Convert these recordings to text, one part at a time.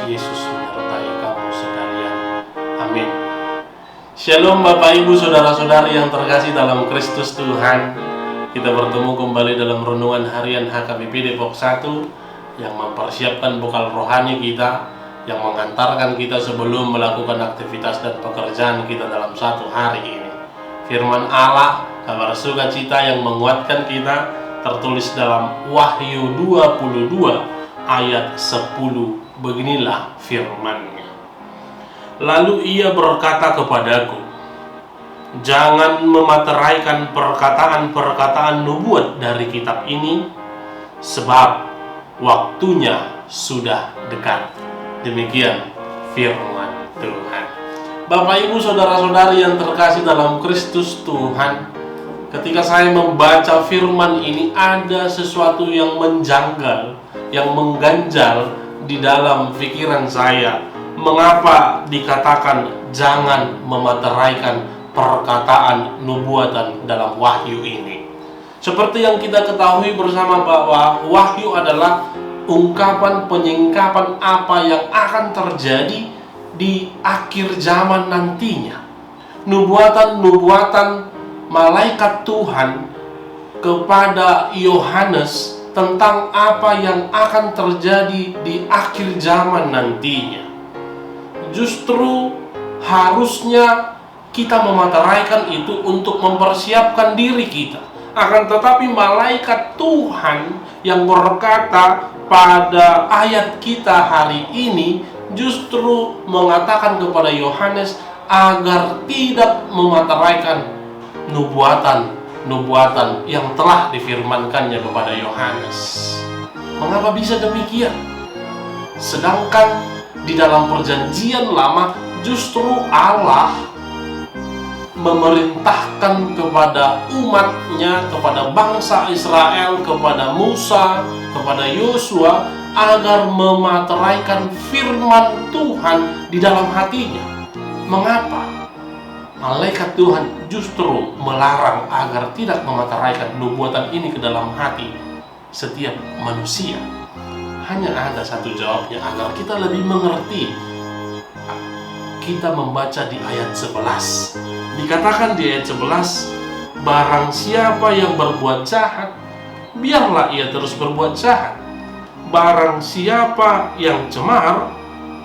Yesus menyertai kamu sekalian. Amin. Shalom Bapak Ibu Saudara-saudari yang terkasih dalam Kristus Tuhan. Kita bertemu kembali dalam renungan harian HKBP Depok 1 yang mempersiapkan bekal rohani kita, yang mengantarkan kita sebelum melakukan aktivitas dan pekerjaan kita dalam satu hari ini. Firman Allah, kabar sukacita yang menguatkan kita, tertulis dalam Wahyu 22 ayat 10. Beginilah firman-Nya. Lalu ia berkata kepadaku, jangan memateraikan perkataan-perkataan nubuat dari kitab ini, sebab waktunya sudah dekat. Demikian firman Tuhan. Bapak Ibu Saudara-saudari yang terkasih dalam Kristus Tuhan, ketika saya membaca firman ini, ada sesuatu yang menjanggal, yang mengganjal di dalam pikiran saya. Mengapa dikatakan jangan memateraikan perkataan nubuatan dalam wahyu ini? Seperti yang kita ketahui bersama bahwa wahyu adalah ungkapan penyingkapan apa yang akan terjadi di akhir zaman nantinya. Nubuatan-nubuatan malaikat Tuhan kepada Yohanes tentang apa yang akan terjadi di akhir zaman nantinya. Justru harusnya kita memateraikan itu untuk mempersiapkan diri kita. Akan tetapi malaikat Tuhan yang berkata pada ayat kita hari ini justru mengatakan kepada Yohanes agar tidak memateraikan nubuatan yang telah difirmankannya kepada Yohanes. Mengapa bisa demikian? Sedangkan di dalam perjanjian lama justru Allah memerintahkan kepada umatnya, kepada bangsa Israel, kepada Musa, kepada Yosua agar memateraikan firman Tuhan di dalam hatinya. Mengapa? Malaikat Tuhan justru melarang agar tidak memateraikan nubuatan ini ke dalam hati setiap manusia. Hanya ada satu jawabnya agar kita lebih mengerti. Kita membaca di ayat 11. Dikatakan di ayat 11, barang siapa yang berbuat jahat, biarlah ia terus berbuat jahat. Barang siapa yang cemar,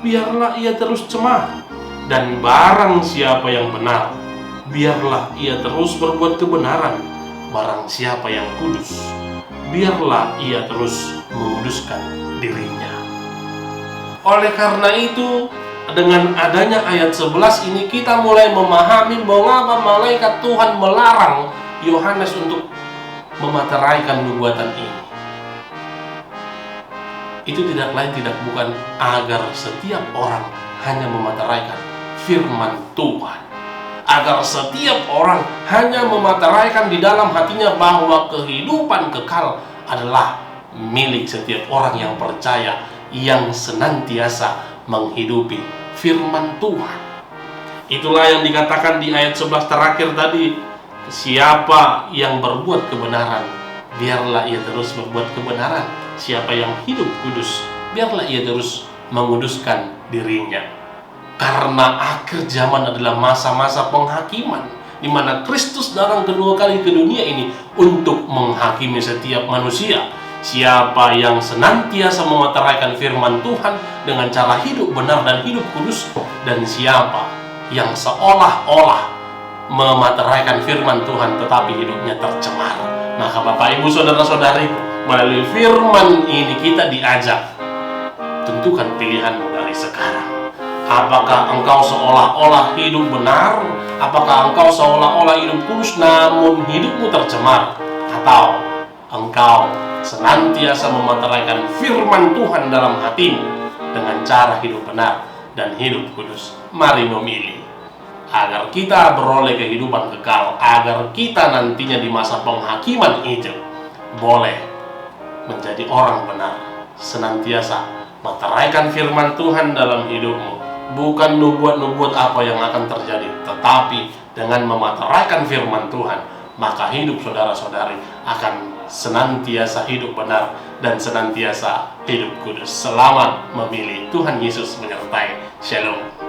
biarlah ia terus cemar. Dan barang siapa yang benar, biarlah ia terus berbuat kebenaran. Barang siapa yang kudus, biarlah ia terus menguduskan dirinya. Oleh karena itu, dengan adanya ayat 11 ini kita mulai memahami mengapa malaikat Tuhan melarang Yohanes untuk memateraikan nubuatan ini. Itu tidak lain tidak bukan agar setiap orang hanya memateraikan firman Tuhan. Agar setiap orang hanya memateraikan di dalam hatinya bahwa kehidupan kekal adalah milik setiap orang yang percaya, yang senantiasa menghidupi firman Tuhan. Itulah yang dikatakan di ayat 11 terakhir tadi. Siapa yang berbuat kebenaran, biarlah ia terus berbuat kebenaran. Siapa yang hidup kudus, biarlah ia terus menguduskan dirinya. Karena akhir zaman adalah masa-masa penghakiman, di mana Kristus datang kedua kali ke dunia ini untuk menghakimi setiap manusia. Siapa yang senantiasa memateraikan firman Tuhan dengan cara hidup benar dan hidup kudus, dan siapa yang seolah-olah memateraikan firman Tuhan tetapi hidupnya tercemar. Maka Bapak Ibu Saudara-saudari, melalui firman ini kita diajak, tentukan pilihanmu dari sekarang. Apakah engkau seolah-olah hidup benar? Apakah engkau seolah-olah hidup kudus namun hidupmu tercemar? Atau engkau senantiasa memateraikan firman Tuhan dalam hatimu dengan cara hidup benar dan hidup kudus? Mari memilih agar kita beroleh kehidupan kekal, agar kita nantinya di masa penghakiman itu boleh menjadi orang benar, senantiasa materaikan firman Tuhan dalam hidupmu. Bukan nubuat-nubuat apa yang akan terjadi, tetapi dengan memateraikan firman Tuhan, maka hidup saudara-saudari akan senantiasa hidup benar dan senantiasa hidup kudus. Selamat memilih. Tuhan Yesus menyertai. Shalom.